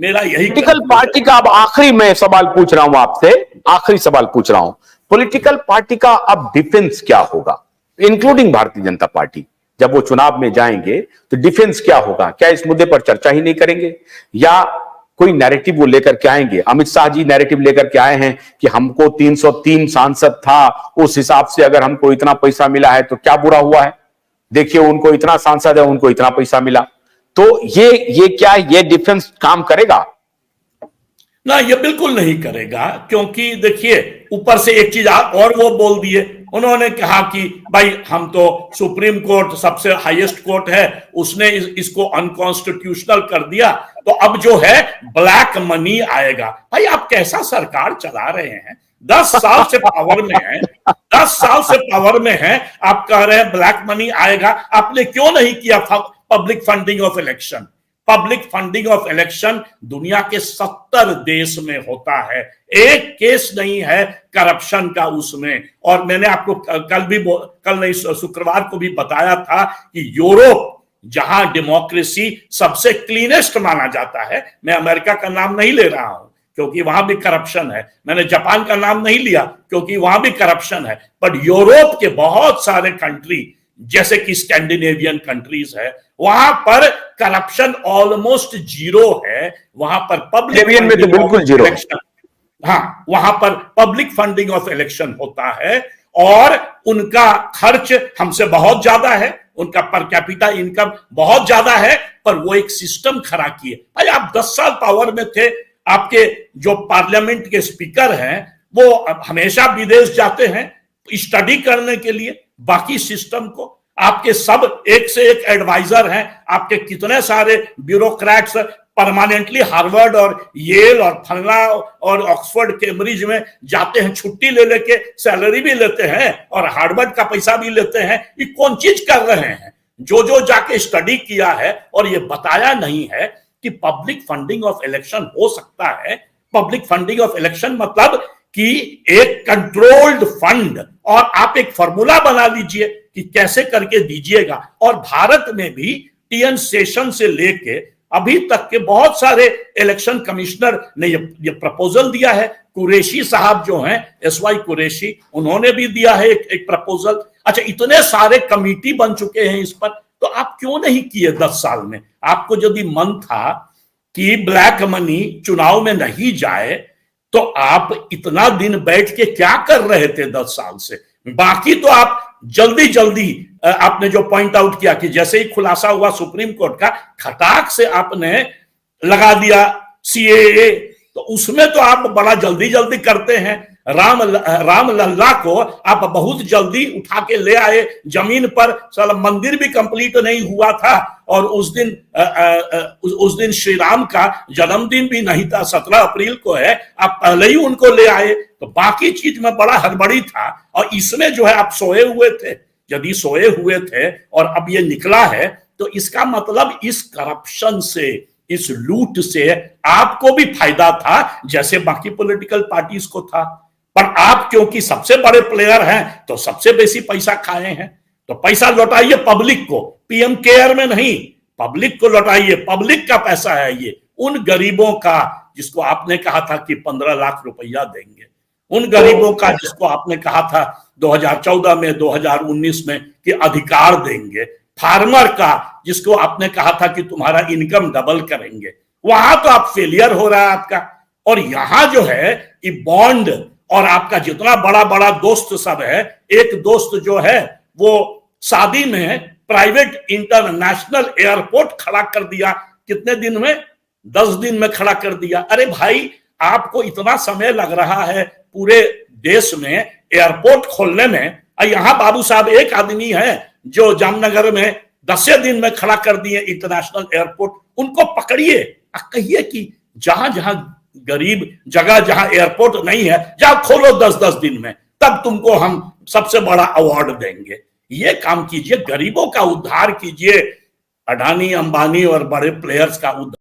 मेरा यही political party का अब आखिरी मैं सवाल पूछ रहा हूं आपसे, आखिरी सवाल पूछ रहा हूं, पॉलिटिकल पार्टी का अब डिफेंस क्या होगा, इंक्लूडिंग भारतीय जनता पार्टी? जब वो चुनाव में जाएंगे तो डिफेंस क्या होगा? क्या इस मुद्दे पर चर्चा ही नहीं करेंगे, या कोई नैरेटिव वो लेकर के आएंगे? अमित शाह जी नैरेटिव लेकर के आए हैं कि हमको 303 सांसद था, उस हिसाब से अगर हमको इतना पैसा मिला है तो क्या बुरा हुआ है, देखिए उनको इतना सांसद है, उनको इतना पैसा मिला। तो ये क्या ये डिफेंस काम करेगा? ना, ये बिल्कुल नहीं करेगा, क्योंकि देखिए ऊपर से एक चीज और वो बोल दिए, उन्होंने कहा कि भाई हम तो सुप्रीम कोर्ट सबसे हाईएस्ट कोर्ट है, उसने इसको अनकॉन्स्टिट्यूशनल कर दिया, तो अब जो है ब्लैक मनी आएगा। भाई आप कैसा सरकार चला रहे हैं? 10 साल से पावर में है, 10 साल से पावर में है, आप कह रहे हैं ब्लैक मनी आएगा। आपने क्यों नहीं किया public funding of election? Public funding of election दुनिया के 70 देश में होता है, एक केस नहीं है करप्शन का उसमें। और मैंने आपको कल नहीं शुक्रवार को भी बताया था कि यूरोप, जहां डेमोक्रेसी सबसे क्लीनेस्ट माना जाता है, मैं अमेरिका का नाम नहीं ले रहा हूं क्योंकि वहां भी करप्शन है, मैंने जापान का नाम नहीं लिया क्योंकि वहां भी करप्शन है, बट यूरोप के बहुत सारे कंट्री जैसे कि स्कैंडिनेवियन कंट्रीज है, वहां पर करप्शन ऑलमोस्ट जीरो है। वहां पर पब्लिक में तो बिल्कुल जीरो। हाँ, वहां पर पब्लिक फंडिंग ऑफ इलेक्शन होता है और उनका खर्च हमसे बहुत ज्यादा है, उनका पर कैपिटा इनकम बहुत ज्यादा है, पर वो एक सिस्टम खड़ा किए। भाई आप 10 साल पावर में थे, आपके जो पार्लियामेंट के स्पीकर हैं वो हमेशा विदेश जाते हैं स्टडी करने के लिए बाकी सिस्टम को, आपके सब एक से एक एडवाइजर हैं, आपके कितने सारे ब्यूरोक्रेट्स परमानेंटली हार्वर्ड और येल और फलना और ऑक्सफोर्ड कैम्ब्रिज में जाते हैं, छुट्टी ले लेके सैलरी भी लेते हैं और हार्वर्ड का पैसा भी लेते हैं। ये कौन चीज कर रहे हैं? जो जाके स्टडी किया है और ये बताया नहीं है कि पब्लिक फंडिंग ऑफ इलेक्शन हो सकता है। पब्लिक फंडिंग ऑफ इलेक्शन मतलब कि एक कंट्रोल्ड फंड, और आप एक फॉर्मूला बना लीजिए कि कैसे करके दीजिएगा। और भारत में भी टीएन सेशन से लेके अभी तक के बहुत सारे इलेक्शन कमिश्नर ने ये प्रपोजल दिया है। कुरैशी साहब जो हैं, एसवाई कुरैशी, उन्होंने भी दिया है एक प्रपोजल। अच्छा, इतने सारे कमिटी बन चुके हैं इस पर, तो आप क्यों नहीं किए 10 साल में? आपको यदि मन था कि ब्लैक मनी चुनाव में नहीं जाए तो आप इतना दिन बैठ के क्या कर रहे थे 10 साल से? बाकी तो आप जल्दी जल्दी, आपने जो पॉइंट आउट किया कि जैसे ही खुलासा हुआ सुप्रीम कोर्ट का, खटाक से आपने लगा दिया सीएए, तो उसमें तो आप बड़ा जल्दी जल्दी करते हैं। राम लल्ला को आप बहुत जल्दी उठा के ले आए जमीन पर, साला मंदिर भी कंप्लीट नहीं हुआ था और उस दिन श्री राम का जन्मदिन भी नहीं था, 17 अप्रैल को है, आप पहले ही उनको ले आए, तो बाकी चीज में बड़ा हड़बड़ी था। और इसमें जो है आप सोए हुए थे, यदि सोए हुए थे और अब ये निकला है, तो इसका मतलब इस करप्शन से, इस लूट से आपको भी फायदा था जैसे बाकी पॉलिटिकल पार्टीज को था। पर आप क्योंकि सबसे बड़े प्लेयर हैं तो सबसे बेसी पैसा खाए हैं, तो पैसा लौटाइए पब्लिक को, पीएम केयर में नहीं, पब्लिक को लौटाइए। पब्लिक का पैसा है ये, उन गरीबों का जिसको आपने कहा था कि 15 लाख रुपया देंगे, उन गरीबों का जिसको आपने कहा था 2014 में, 2019 में कि अधिकार देंगे, फार्मर का जिसको आपने कहा था कि तुम्हारा इनकम डबल करेंगे, वहां तो आप फेलियर हो रहा है आपका। और यहां जो है ये बॉन्ड और आपका जितना बड़ा बड़ा दोस्त सब है, एक दोस्त जो है वो शादी में प्राइवेट इंटरनेशनल एयरपोर्ट खड़ा कर दिया, कितने दिन में? 10 दिन में खड़ा कर दिया। अरे भाई, आपको इतना समय लग रहा है पूरे देश में एयरपोर्ट खोलने में, यहां बाबू साहब एक आदमी है जो जामनगर में 10 दिन में खड़ा कर दिए इंटरनेशनल एयरपोर्ट। उनको पकड़िए, कहिए कि जहां जहां गरीब जगह, जहां एयरपोर्ट नहीं है, जाओ खोलो 10-10 दिन में, तब तुमको हम सबसे बड़ा अवार्ड देंगे। ये काम कीजिए, गरीबों का उद्धार कीजिए, अडानी अंबानी और बड़े प्लेयर्स का उद्धार।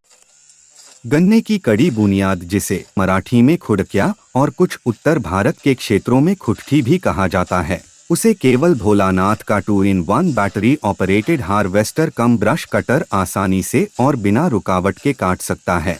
गन्ने की कड़ी बुनियाद, जिसे मराठी में खुड़किया और कुछ उत्तर भारत के क्षेत्रों में खुटकी भी कहा जाता है, उसे केवल भोलानाथ का 2-in-1 बैटरी ऑपरेटेड हार्वेस्टर कम ब्रश कटर आसानी से और बिना रुकावट के काट सकता है।